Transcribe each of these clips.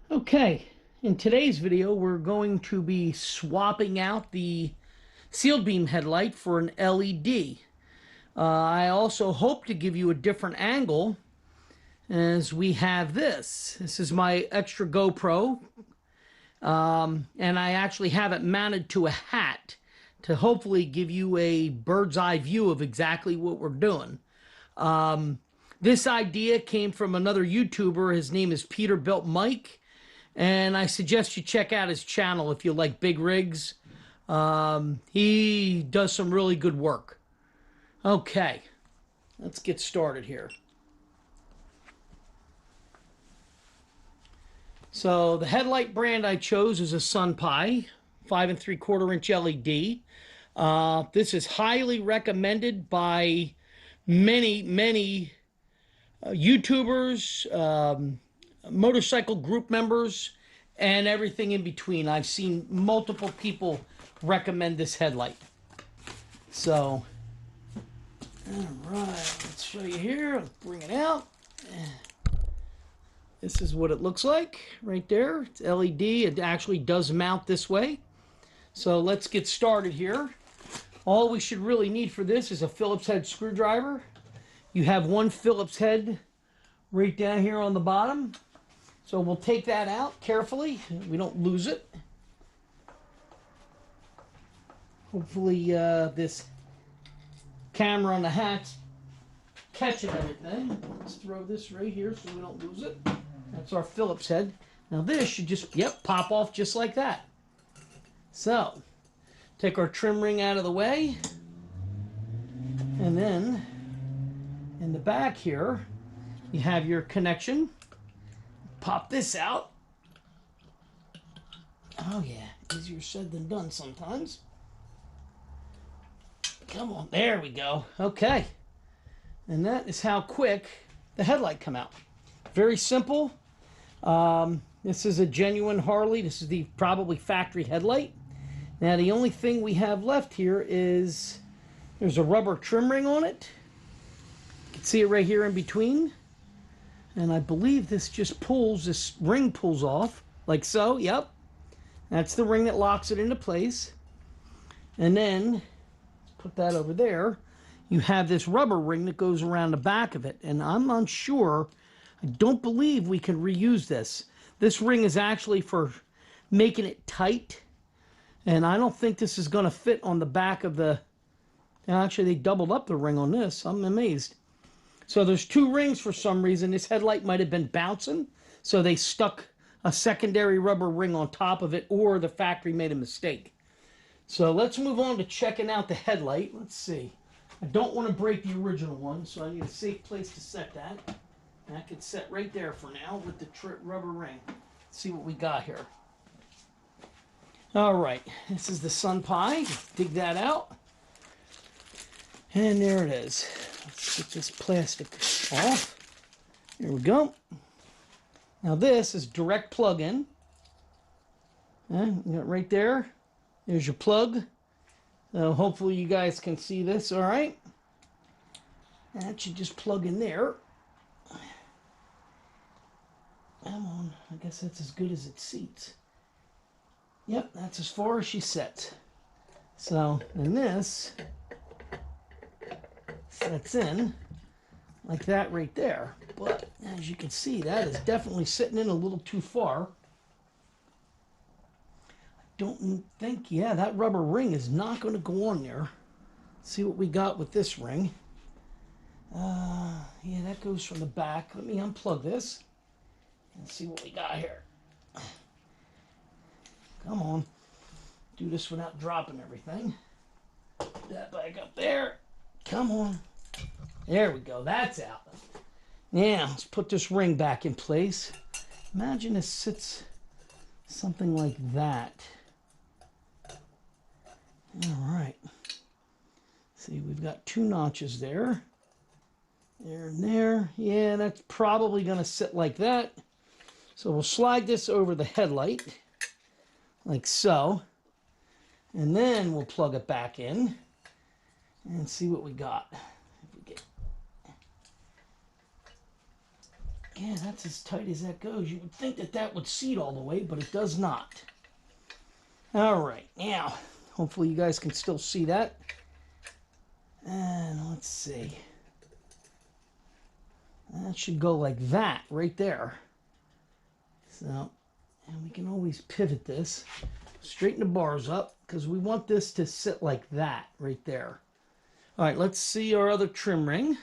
Okay, in today's video we're going to be swapping out the sealed beam headlight for an LED. I also hope to give you a different angle as we have this. This is my extra GoPro, and I actually have it mounted to a hat to hopefully give you a bird's eye view of exactly what we're doing. This idea came from another YouTuber. His name is Peter Built Mike. And I suggest you check out his channel if you like big rigs. He does some really good work. Okay, let's get started here. So the headlight brand I chose is a Sunpie 5 3/4 inch LED. This is highly recommended by many YouTubers, motorcycle group members, and everything in between. I've seen multiple people recommend this headlight. So, all right, let's show you here. Let's bring it out. This is what it looks like right there. It's LED. It actually does mount this way. So let's get started here. All we should really need for this is a Phillips head screwdriver. You have one Phillips head right down here on the bottom. So we'll take that out carefully. We don't lose it. Hopefully this camera on the hat's catching everything. Let's throw this right here so we don't lose it. That's our Phillips head. Now this should just, pop off just like that. So, take our trim ring out of the way. And then, in the back here, you have your connection. Pop this out. Oh yeah, easier said than done sometimes. Come on, there we go. Okay. And that is how quick the headlight come out. Very simple. This is a genuine Harley. This is the probably factory headlight. Now the only thing we have left here is there's a rubber trim ring on it. You can see it right here in between. And I believe this just pulls, this ring pulls off, like so, yep. That's the ring that locks it into place. And then, put that over there, you have this rubber ring that goes around the back of it. And I'm unsure, I don't believe we can reuse this. This ring is actually for making it tight. And I don't think this is going to fit on the back of the, actually they doubled up the ring on this. I'm amazed. So there's two rings for some reason. This headlight might have been bouncing, so they stuck a secondary rubber ring on top of it, or the factory made a mistake. So let's move on to checking out the headlight. Let's see. I don't want to break the original one, so I need a safe place to set that. And that could set right there for now with the rubber ring. Let's see what we got here. All right, this is the Sunpie. Dig that out. And there it is. Let's get this plastic off. Here we go. Now this is direct plug-in. You got it right there. There's your plug. So hopefully you guys can see this all right. That should just plug in there. Come on. I guess that's as good as it seats. Yep, that's as far as she sets. So, and this sets in like that right there. But as you can see, that is definitely sitting in a little too far. I don't think, yeah, that rubber ring is not going to go on there. Let's see what we got with this ring. Yeah, that goes from the back. Let me unplug this and see what we got here. Come on. Do this without dropping everything. Put that back up there. Come on. There we go. That's out. Now, let's put this ring back in place. Imagine this sits something like that. All right. See, we've got two notches there. There and there. Yeah, that's probably going to sit like that. So we'll slide this over the headlight, like so. And then we'll plug it back in and see what we got. If we get... Yeah, that that's as tight as that goes. You would think that that would seat all the way, but it does not. All right, now, hopefully you guys can still see that. And let's see. That should go like that right there. So, and we can always pivot this. Straighten the bars up because we want this to sit like that right there. All right, let's see our other trim ring.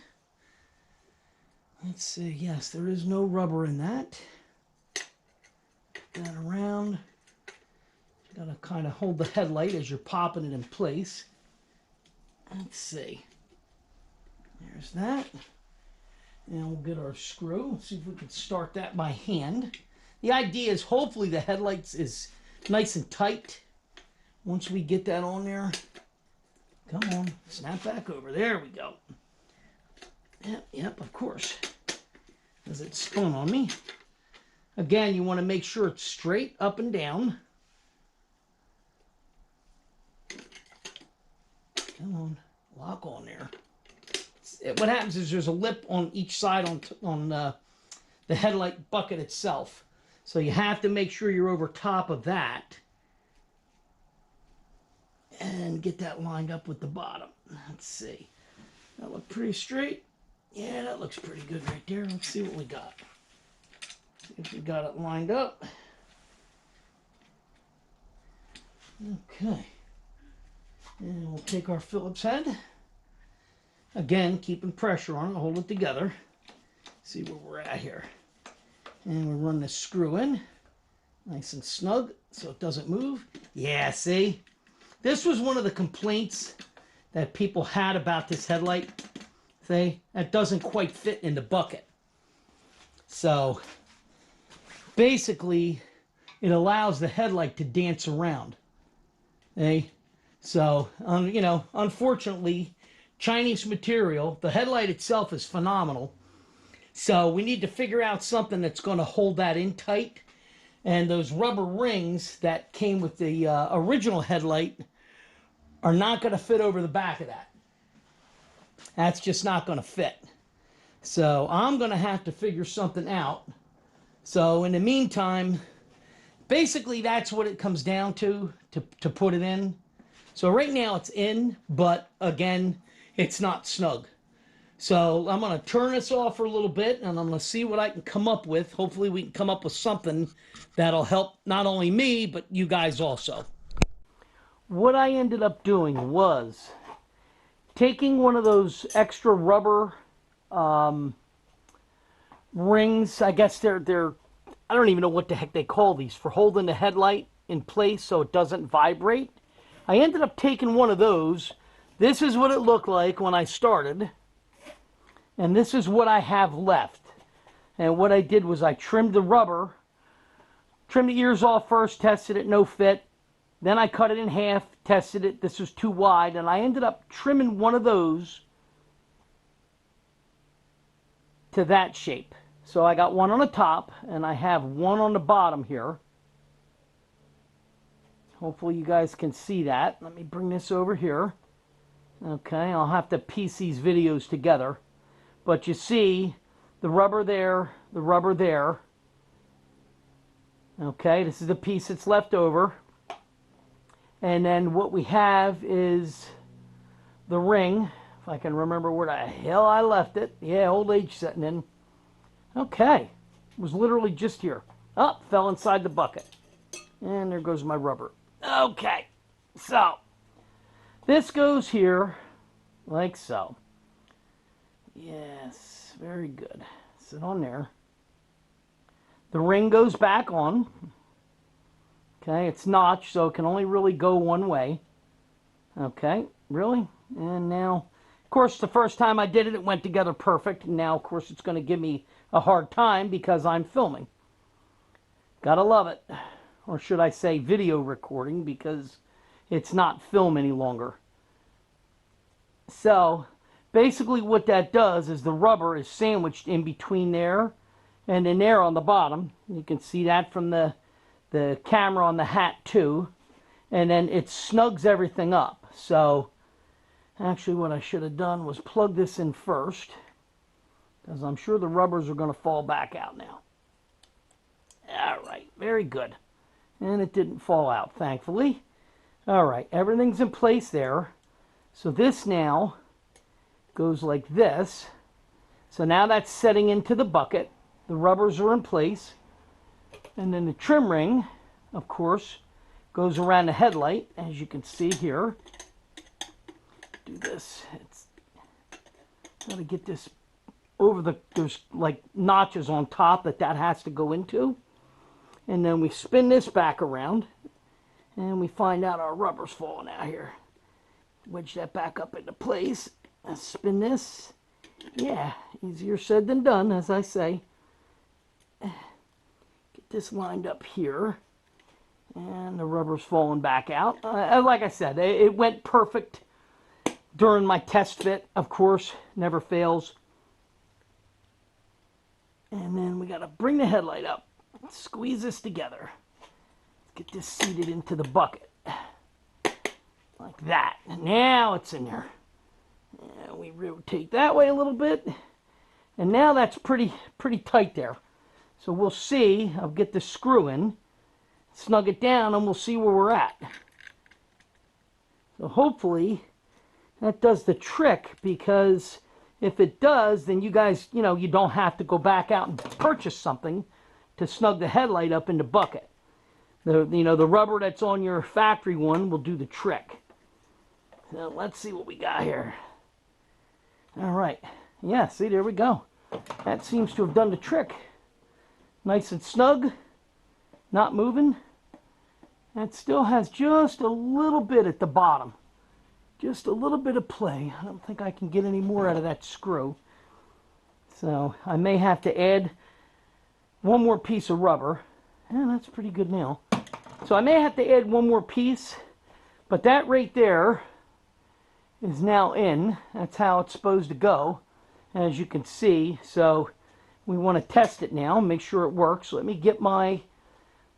Let's see. Yes, there is no rubber in that. Put that around. Got to kind of hold the headlight as you're popping it in place. Let's see. There's that. And we'll get our screw. Let's see if we can start that by hand. The idea is hopefully the headlights is nice and tight. Once we get that on there, come on, snap back over. There we go. Yep, of course. As it spun on me. Again, you want to make sure it's straight up and down. Come on, lock on there. What happens is there's a lip on each side on the headlight bucket itself. So you have to make sure you're over top of that. And get that lined up with the bottom. Let's see. That look pretty straight? Yeah, that looks pretty good right there. Let's see what we got. See if we got it lined up. Okay. And we'll take our Phillips head. Again, keeping pressure on it, hold it together. See where we're at here. And we'll run this screw in. Nice and snug so it doesn't move. Yeah, see? This was one of the complaints that people had about this headlight. See? That doesn't quite fit in the bucket. So, basically, it allows the headlight to dance around. See? So, you know, unfortunately, Chinese material, the headlight itself is phenomenal. So we need to figure out something that's going to hold that in tight. And those rubber rings that came with the original headlight are not going to fit over the back of that. That's just not going to fit. So I'm going to have to figure something out. So in the meantime, basically that's what it comes down to put it in. So right now it's in, but again, it's not snug. So I'm going to turn this off for a little bit, and I'm going to see what I can come up with. Hopefully we can come up with something that'll help not only me, but you guys also. What I ended up doing was taking one of those extra rubber rings. I guess they're I don't even know what the heck they call these, for holding the headlight in place so it doesn't vibrate. I ended up taking one of those. This is what it looked like when I started. And this is what I have left. And what I did was I trimmed the rubber, trimmed the ears off first, tested it, no fit. Then I cut it in half, tested it, this was too wide, and I ended up trimming one of those to that shape. So I got one on the top, and I have one on the bottom here. Hopefully you guys can see that. Let me bring this over here. Okay, I'll have to piece these videos together. But you see, the rubber there, the rubber there. Okay, this is the piece that's left over. And then what we have is the ring. If I can remember where the hell I left it. Yeah, old age setting in. Okay, it was literally just here. Oh, fell inside the bucket. And there goes my rubber. Okay, so this goes here like so. Yes, very good. Sit on there. The ring goes back on. Okay, it's notched, so it can only really go one way. Okay, really? And now, of course, the first time I did it, it went together perfect. Now, of course, it's going to give me a hard time because I'm filming. Gotta love it. Or should I say video recording, because it's not film any longer. So, basically what that does is the rubber is sandwiched in between there and then there on the bottom. You can see that from the camera on the hat too. And then it snugs everything up. So, actually what I should have done was plug this in first, because I'm sure the rubbers are going to fall back out now. All right, very good. And it didn't fall out, thankfully. All right, everything's in place there. So this now goes like this. So now that's setting into the bucket. The rubbers are in place. And then the trim ring, of course, goes around the headlight, as you can see here. Do this. It's got to get this over the, there's like notches on top that has to go into. And then we spin this back around, and we find out our rubber's falling out here. Wedge that back up into place. And spin this. Yeah, easier said than done, as I say. Get this lined up here. And the rubber's falling back out. Like I said, it went perfect during my test fit, of course. Never fails. And then we got to bring the headlight up. Squeeze this together. Get this seated into the bucket. Like that. And now it's in there. And we rotate that way a little bit. And now that's pretty tight there. So we'll see. I'll get the screw in. Snug it down and we'll see where we're at. So hopefully that does the trick, because if it does, then you guys, you know, you don't have to go back out and purchase something to snug the headlight up in the bucket. The rubber that's on your factory one will do the trick. So let's see what we got here. All right. Yeah, see, there we go. That seems to have done the trick. Nice and snug. Not moving. That still has just a little bit at the bottom. Just a little bit of play. I don't think I can get any more out of that screw. So I may have to add one more piece of rubber. Yeah, that's pretty good now. So I may have to add one more piece, but that right there is now in. That's how it's supposed to go, as you can see. So we want to test it now, make sure it works. Let me get my,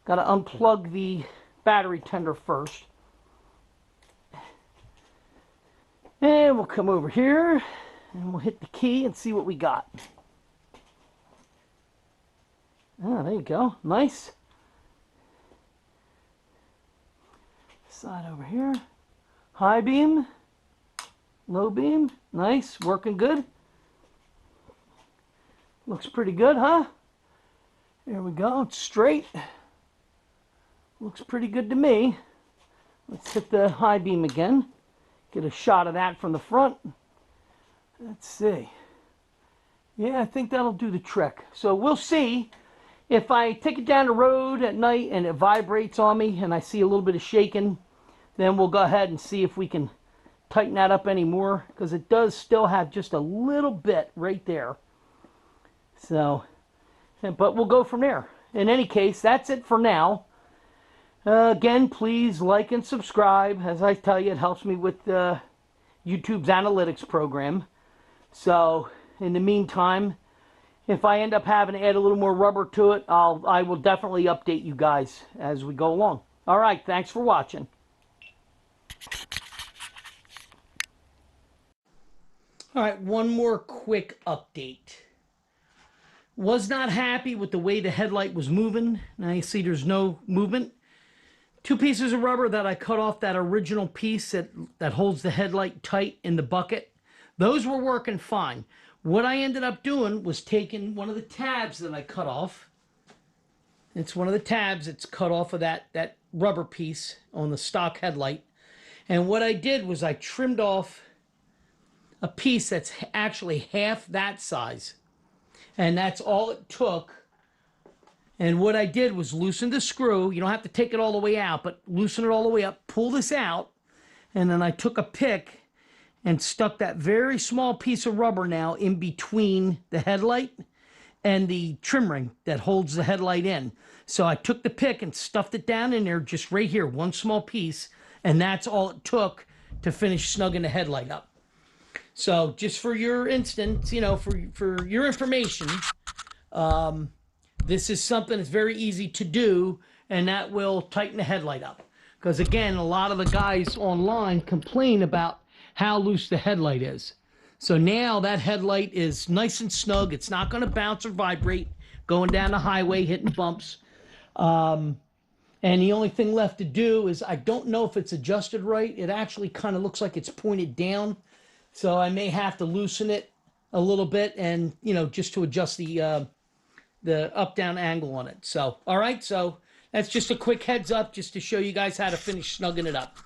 got to unplug the battery tender first. And we'll come over here and we'll hit the key and see what we got. Ah, there you go. Nice. Side over here. High beam. Low beam. Nice. Working good. Looks pretty good, huh? There we go. It's straight. Looks pretty good to me. Let's hit the high beam again. Get a shot of that from the front. Let's see. Yeah, I think that'll do the trick. So we'll see. If I take it down the road at night and it vibrates on me and I see a little bit of shaking, then we'll go ahead and see if we can tighten that up any more, because it does still have just a little bit right there. So, but we'll go from there. In any case, that's it for now. Again, please like and subscribe. As I tell you, it helps me with YouTube's analytics program. So, in the meantime, if I end up having to add a little more rubber to it, I will definitely update you guys as we go along. All right, thanks for watching. All right, one more quick update. Was not happy with the way the headlight was moving. Now you see there's no movement. 2 pieces of rubber that I cut off that original piece that holds the headlight tight in the bucket. Those were working fine. What I ended up doing was taking one of the tabs that I cut off. It's one of the tabs that's cut off of that rubber piece on the stock headlight. And what I did was I trimmed off a piece that's actually half that size. And that's all it took. And what I did was loosen the screw. You don't have to take it all the way out, but loosen it all the way up. Pull this out. And then I took a pick and stuck that very small piece of rubber now in between the headlight and the trim ring that holds the headlight in. So I took the pick and stuffed it down in there, just right here, one small piece, and that's all it took to finish snugging the headlight up. So just for your instance, you know, for your information, this is something that's very easy to do, and that will tighten the headlight up. Because again, a lot of the guys online complain about how loose the headlight is. So now that headlight is nice and snug. It's not going to bounce or vibrate going down the highway, hitting bumps. And the only thing left to do is, I don't know if it's adjusted right. It actually kind of looks like it's pointed down. So I may have to loosen it a little bit, and, just to adjust the up-down angle on it. So, all right. So that's just a quick heads up just to show you guys how to finish snugging it up.